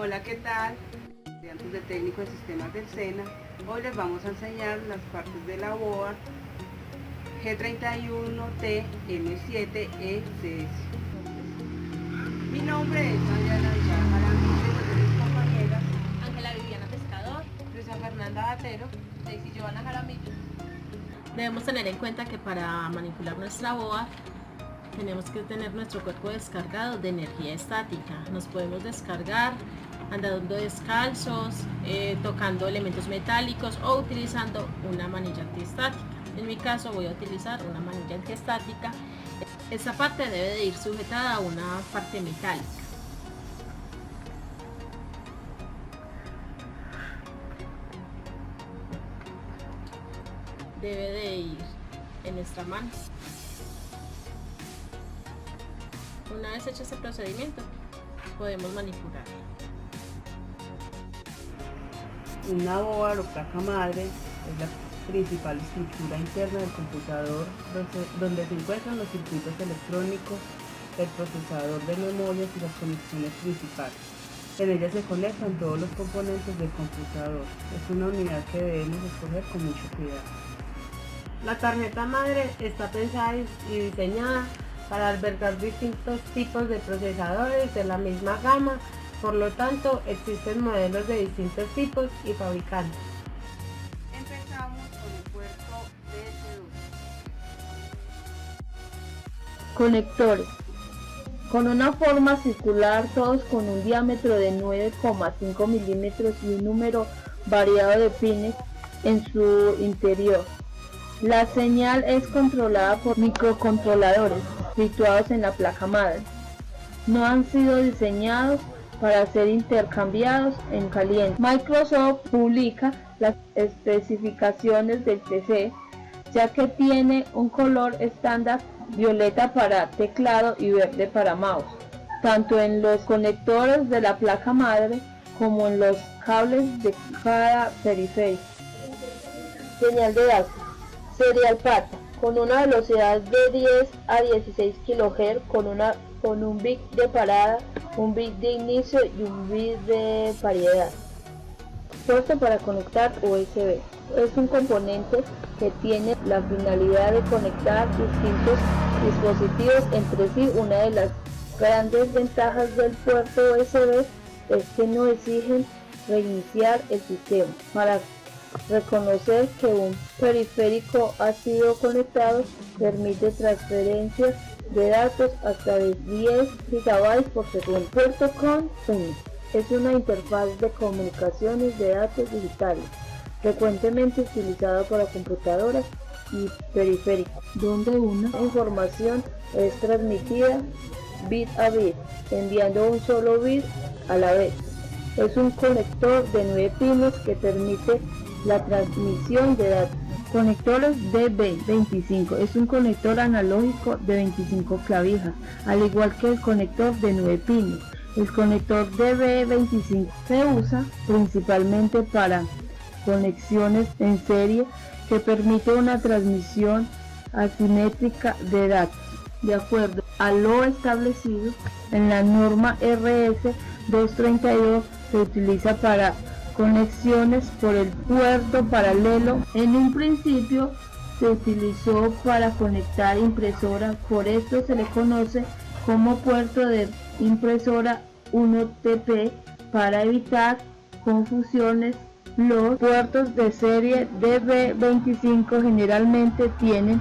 Hola, ¿qué tal? Estudiantes de técnico de sistemas del SENA. Hoy les vamos a enseñar las partes de la board G31T M7ECS. Mi nombre es Mariana Villar y de mis compañeras Ángela Viviana Pescador, Luisa Fernanda Atero. Daisy Joana Jaramillo. Debemos tener en cuenta que para manipular nuestra board tenemos que tener nuestro cuerpo descargado de energía estática. Nos podemos descargar andando descalzos, tocando elementos metálicos o utilizando una manilla antiestática. En mi caso voy a utilizar una manilla antiestática. Esta parte debe de ir sujetada a una parte metálica. Debe de ir en nuestra mano. Una vez hecho este procedimiento, podemos manipular. Una board o placa madre es la principal estructura interna del computador donde se encuentran los circuitos electrónicos, el procesador de memorias y las conexiones principales. En ella se conectan todos los componentes del computador. Es una unidad que debemos escoger con mucho cuidado. La tarjeta madre está pensada y diseñada para albergar distintos tipos de procesadores de la misma gama, por lo tanto existen modelos de distintos tipos y fabricantes. Empezamos con el puerto DS2. Conectores. Con una forma circular, todos con un diámetro de 9,5 milímetros y un número variado de pines en su interior. La señal es controlada por microcontroladores situados en la placa madre. No han sido diseñados para ser intercambiados en caliente. Microsoft publica las especificaciones del PC, ya que tiene un color estándar violeta para teclado y verde para mouse, tanto en los conectores de la placa madre como en los cables de cada periférico. Señal de datos. Serial PATA, con una velocidad de 10 a 16 kHz, con un bit de parada, un bit de inicio y un bit de paridad. Puerto para conectar USB. Es un componente que tiene la finalidad de conectar distintos dispositivos entre sí. Una de las grandes ventajas del puerto USB es que no exigen reiniciar el sistema para reconocer que un periférico ha sido conectado. Permite transferencias de datos hasta de 10 GB por segundo. Puerto con PIN es una interfaz de comunicaciones de datos digitales frecuentemente utilizado para computadoras y periféricos, donde una información es transmitida bit a bit, enviando un solo bit a la vez. Es un conector de 9 pines que permite la transmisión de datos. Conectores DB25 es un conector analógico de 25 clavijas, al igual que el conector de 9 pines. El conector DB25 se usa principalmente para conexiones en serie que permite una transmisión asimétrica de datos, de acuerdo a lo establecido en la norma RS-232. Se utiliza para conexiones por el puerto paralelo. En un principio se utilizó para conectar impresora, por esto se le conoce como puerto de impresora 1TP. Para evitar confusiones, los puertos de serie DB25 generalmente tienen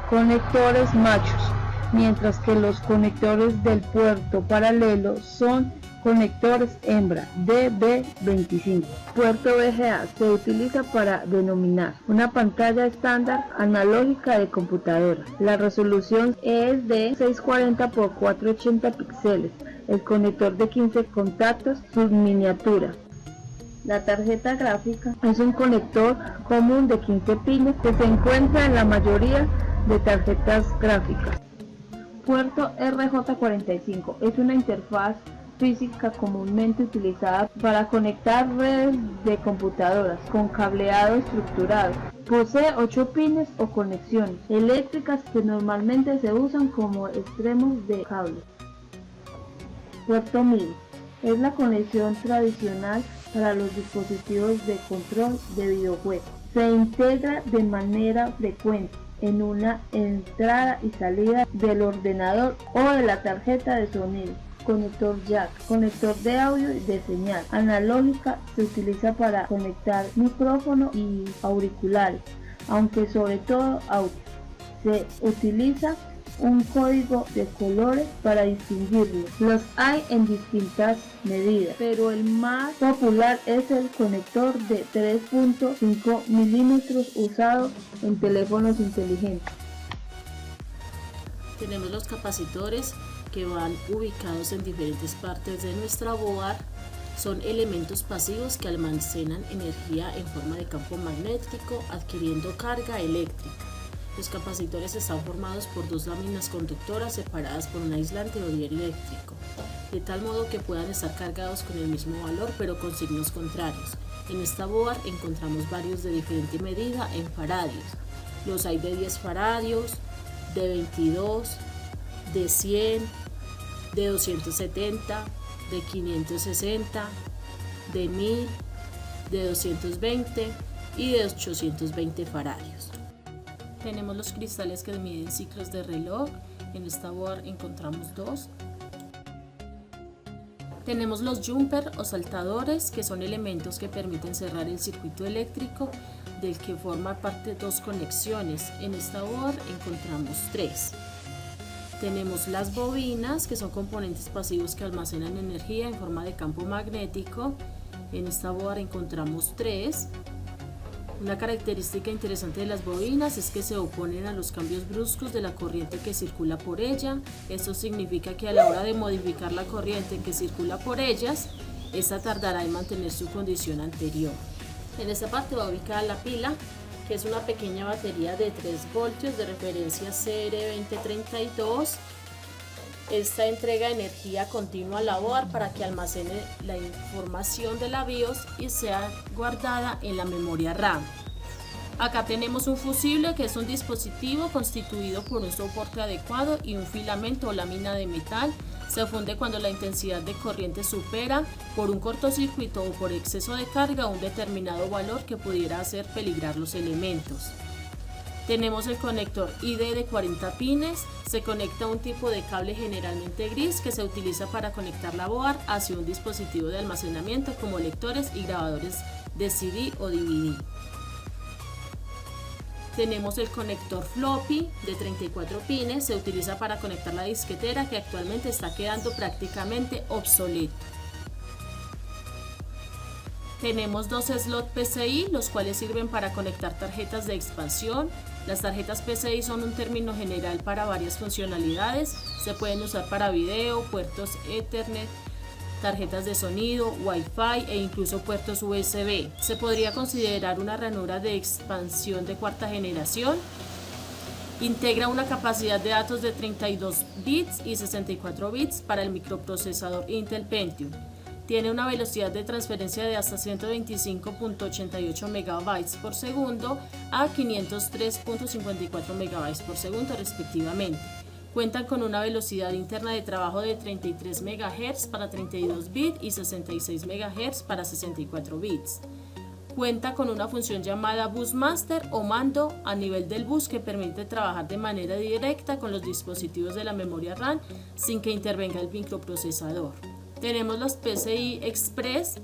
conectores machos, mientras que los conectores del puerto paralelo son conectores hembra DB25. Puerto VGA se utiliza para denominar una pantalla estándar analógica de computadora. La resolución es de 640 x 480 píxeles. El conector de 15 contactos subminiatura. La tarjeta gráfica es un conector común de 15 pines que se encuentra en la mayoría de tarjetas gráficas. Puerto RJ45 es una interfaz física comúnmente utilizada para conectar redes de computadoras con cableado estructurado. Posee 8 pines o conexiones eléctricas que normalmente se usan como extremos de cable. Puerto MIDI Es la conexión tradicional para los dispositivos de control de videojuegos. Se integra de manera frecuente en una entrada y salida del ordenador o de la tarjeta de sonido. Conector jack, conector de audio y de señal analógica, se utiliza para conectar micrófono y auriculares, aunque sobre todo audio. Se utiliza un código de colores para distinguirlos. Los hay en distintas medidas, pero el más popular es el conector de 3.5 milímetros usado en teléfonos inteligentes. Tenemos los capacitores que van ubicados en diferentes partes de nuestra board. Son elementos pasivos que almacenan energía en forma de campo magnético, adquiriendo carga eléctrica. Los capacitores están formados por dos láminas conductoras separadas por un aislante o dieléctrico, de tal modo que puedan estar cargados con el mismo valor pero con signos contrarios. En esta board encontramos varios de diferente medida en faradios. Los hay de 10 faradios, de 22, de 100, de 270, de 560, de 1000, de 220 y de 820 faradios. Tenemos los cristales que miden ciclos de reloj. En esta board encontramos dos. Tenemos los jumper o saltadores, que son elementos que permiten cerrar el circuito eléctrico del que forma parte dos conexiones. En esta board encontramos tres. Tenemos las bobinas, que son componentes pasivos que almacenan energía en forma de campo magnético. En esta board encontramos tres. Una característica interesante de las bobinas es que se oponen a los cambios bruscos de la corriente que circula por ella. Esto significa que a la hora de modificar la corriente que circula por ellas, esta tardará en mantener su condición anterior. En esta parte va ubicada la pila, que es una pequeña batería de 3 voltios de referencia CR2032. Esta entrega energía continua a la board para que almacene la información de la BIOS y sea guardada en la memoria RAM. Acá tenemos un fusible, que es un dispositivo constituido por un soporte adecuado y un filamento o lámina de metal. Se funde cuando la intensidad de corriente supera, por un cortocircuito o por exceso de carga, un determinado valor que pudiera hacer peligrar los elementos. Tenemos el conector ID de 40 pines. Se conecta un tipo de cable generalmente gris que se utiliza para conectar la board hacia un dispositivo de almacenamiento como lectores y grabadores de CD o DVD. Tenemos el conector floppy de 34 pines. Se utiliza para conectar la disquetera, que actualmente está quedando prácticamente obsoleto. Tenemos dos slots PCI, los cuales sirven para conectar tarjetas de expansión. Las tarjetas PCI son un término general para varias funcionalidades. Se pueden usar para video, puertos Ethernet, tarjetas de sonido, Wi-Fi e incluso puertos USB. Se podría considerar una ranura de expansión de cuarta generación. Integra una capacidad de datos de 32 bits y 64 bits para el microprocesador Intel Pentium. Tiene una velocidad de transferencia de hasta 125.88 MB por segundo a 503.54 MB por segundo respectivamente. Cuentan con una velocidad interna de trabajo de 33 MHz para 32 bits y 66 MHz para 64 bits. Cuenta con una función llamada Bus Master o mando a nivel del bus, que permite trabajar de manera directa con los dispositivos de la memoria RAM sin que intervenga el microprocesador. Tenemos los PCI Express.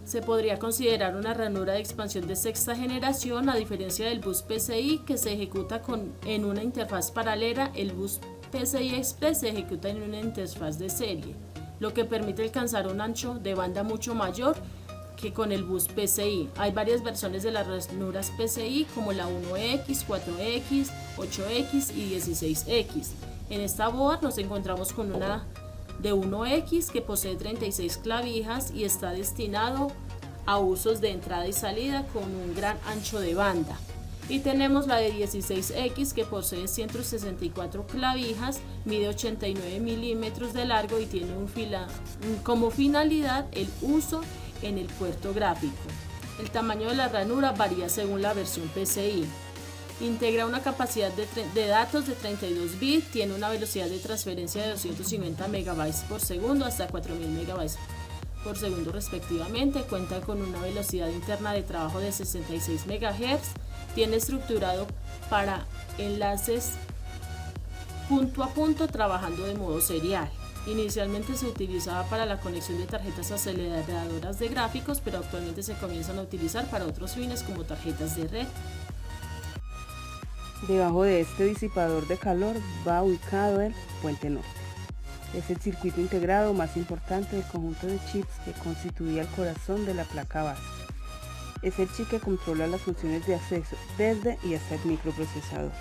Se podría considerar una ranura de expansión de sexta generación, a diferencia del bus PCI, que se ejecuta en una interfaz paralela. El bus PCI Express se ejecuta en una interfaz de serie, lo que permite alcanzar un ancho de banda mucho mayor que con el bus PCI. Hay varias versiones de las ranuras PCI, como la 1X, 4X, 8X y 16X. En esta board nos encontramos con una de 1X que posee 36 clavijas y está destinado a usos de entrada y salida con un gran ancho de banda. Y tenemos la de 16X que posee 164 clavijas, mide 89 milímetros de largo y tiene como finalidad el uso en el puerto gráfico. El tamaño de la ranura varía según la versión PCI. Integra una capacidad de datos de 32 bits, tiene una velocidad de transferencia de 250 MB por segundo hasta 4000 MB por segundo respectivamente, cuenta con una velocidad interna de trabajo de 66 MHz, tiene estructurado para enlaces punto a punto trabajando de modo serial. Inicialmente se utilizaba para la conexión de tarjetas aceleradoras de gráficos, pero actualmente se comienzan a utilizar para otros fines como tarjetas de red. Debajo de este disipador de calor va ubicado el puente norte. Es el circuito integrado más importante del conjunto de chips que constituía el corazón de la placa base. Es el chip que controla las funciones de acceso desde y hasta el microprocesador,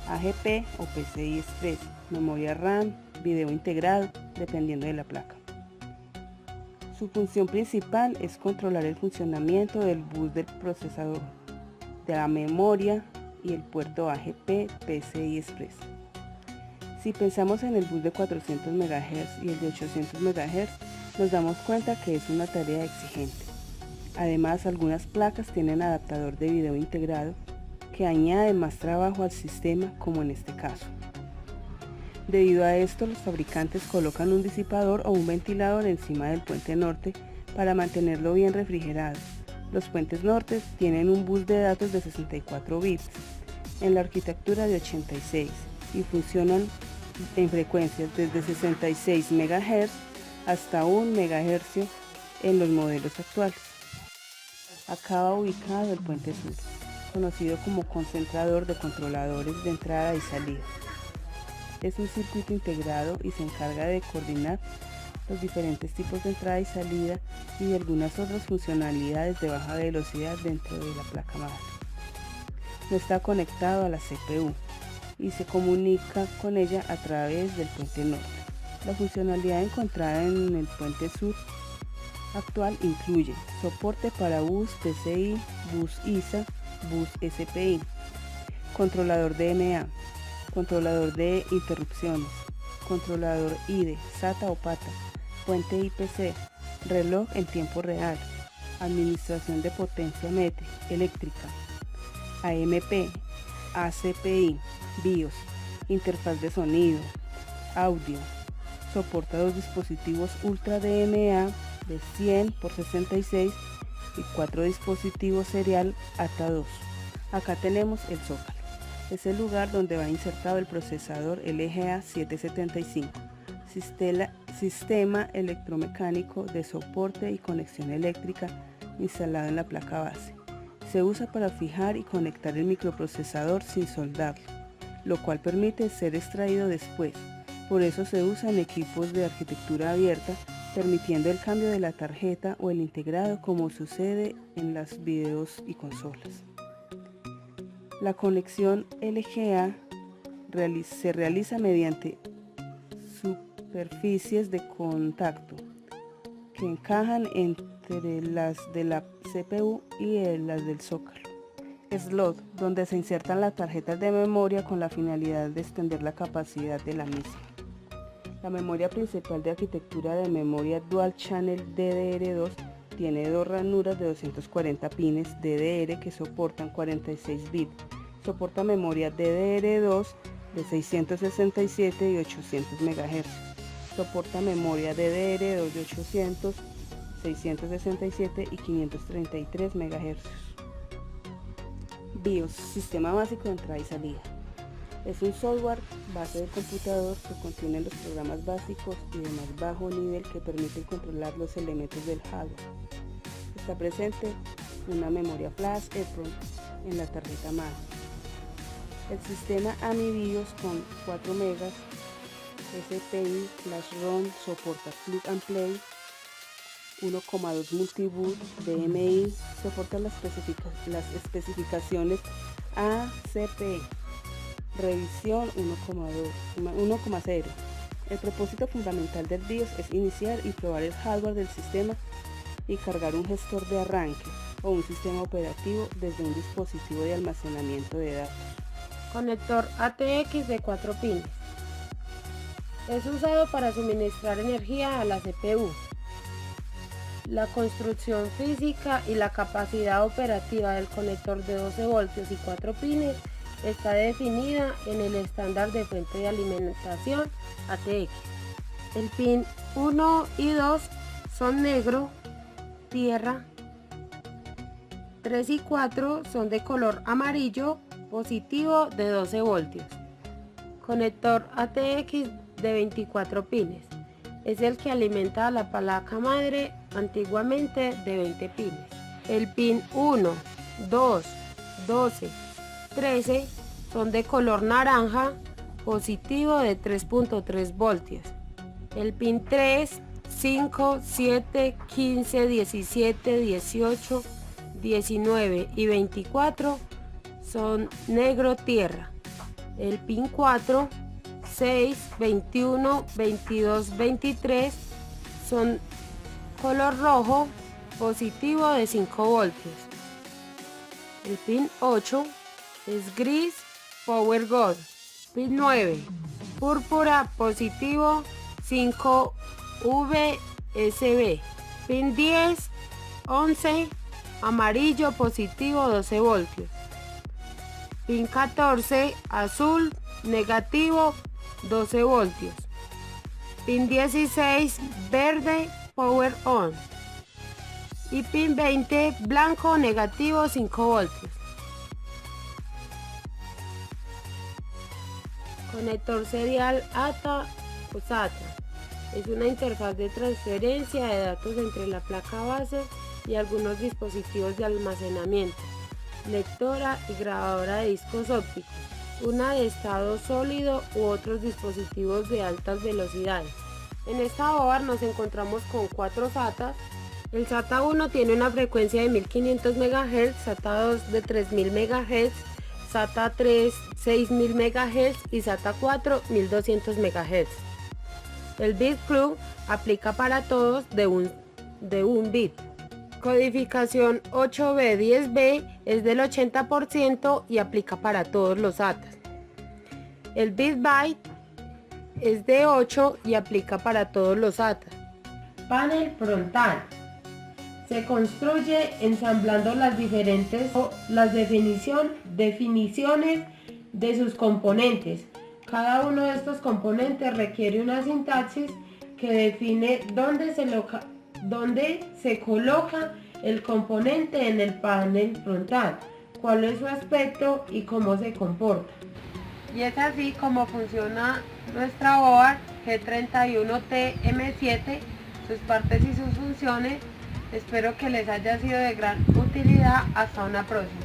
AGP o PCI Express, memoria RAM, video integrado, dependiendo de la placa. Su función principal es controlar el funcionamiento del bus del procesador, de la memoria y el puerto AGP PCI Express. Si pensamos en el bus de 400 MHz y el de 800 MHz, nos damos cuenta que es una tarea exigente. Además, algunas placas tienen adaptador de video integrado que añade más trabajo al sistema, como en este caso. Debido a esto, los fabricantes colocan un disipador o un ventilador encima del puente norte para mantenerlo bien refrigerado. Los puentes norte tienen un bus de datos de 64 bits en la arquitectura de 86 y funcionan en frecuencias desde 66 MHz hasta 1 MHz en los modelos actuales. Acá va ubicado el puente sur, conocido como concentrador de controladores de entrada y salida. Es un circuito integrado y se encarga de coordinar los diferentes tipos de entrada y salida y de algunas otras funcionalidades de baja velocidad dentro de la placa madre. No está conectado a la CPU y se comunica con ella a través del puente norte. La funcionalidad encontrada en el puente sur actual incluye soporte para bus PCI, bus ISA, bus SPI, controlador DMA, controlador de interrupciones, controlador IDE, SATA o PATA, puente IPC, reloj en tiempo real, administración de potencia eléctrica, AMP, ACPI, BIOS, interfaz de sonido, audio. Soporta dos dispositivos Ultra DMA de 100 por 66 y 4 dispositivos serial ATA2. Acá tenemos el zócalo. Es el lugar donde va insertado el procesador LGA 775, sistema electromecánico de soporte y conexión eléctrica instalado en la placa base. Se usa para fijar y conectar el microprocesador sin soldarlo, lo cual permite ser extraído después. Por eso se usa en equipos de arquitectura abierta, permitiendo el cambio de la tarjeta o el integrado como sucede en las videos y consolas. La conexión LGA se realiza mediante superficies de contacto que encajan entre las de la CPU y las del zócalo. Slot, donde se insertan las tarjetas de memoria con la finalidad de extender la capacidad de la misma. La memoria principal de arquitectura de memoria Dual Channel DDR2 tiene dos ranuras de 240 pines DDR que soportan 46 bits. Soporta memoria DDR2 de 667 y 800 MHz. Soporta memoria DDR2 de 800, 667 y 533 MHz. BIOS, sistema básico de entrada y salida. Es un software base del computador que contiene los programas básicos y de más bajo nivel que permiten controlar los elementos del hardware. Está presente una memoria flash EEPROM en la tarjeta madre. El sistema AMI BIOS con 4 MB SPI Flash ROM soporta Plug and Play 1,2 Multiboot DMI, soporta las especificaciones ACPI, revisión 1,0. El propósito fundamental del BIOS es iniciar y probar el hardware del sistema y cargar un gestor de arranque o un sistema operativo desde un dispositivo de almacenamiento de datos. Conector ATX de 4 pines. Es usado para suministrar energía a la CPU. La construcción física y la capacidad operativa del conector de 12 voltios y 4 pines está definida en el estándar de fuente de alimentación ATX. El pin 1 y 2 son negro, tierra. 3 y 4 son de color amarillo, positivo de 12 voltios. Conector ATX de 24 pines. Es el que alimenta a la placa madre, antiguamente de 20 pines. El pin 1, 2, 12, 13 son de color naranja, positivo de 3.3 voltios. El pin 3, 5, 7, 15, 17, 18, 19 y 24 son negro tierra. El pin 4, 6, 21, 22, 23 son color rojo, positivo de 5 voltios. El pin 8 es gris, power gold. Pin 9, púrpura, positivo 5 VSB. Pin 10, 11, amarillo, positivo 12 voltios. Pin 14, azul, negativo 12 voltios. Pin 16, verde, power on. Y pin 20, blanco, negativo 5 voltios. Conector serial ATA o SATA. Es una interfaz de transferencia de datos entre la placa base y algunos dispositivos de almacenamiento, lectora y grabadora de discos ópticos, una de estado sólido u otros dispositivos de altas velocidades. En esta board nos encontramos con 4 SATAs. El SATA 1 tiene una frecuencia de 1500 MHz, SATA 2 de 3000 MHz, SATA 3 6000 MHz y SATA 4 1200 MHz. El bit club aplica para todos de un bit. Codificación 8B10B es del 80% y aplica para todos los SATAs. El bit byte es de 8 y aplica para todos los SATAs. Panel frontal. Se construye ensamblando las definiciones de sus componentes. Cada uno de estos componentes requiere una sintaxis que define dónde se coloca el componente en el panel frontal, cuál es su aspecto y cómo se comporta. Y es así como funciona nuestra board G31T-M7, sus partes y sus funciones. Espero que les haya sido de gran utilidad. Hasta una próxima.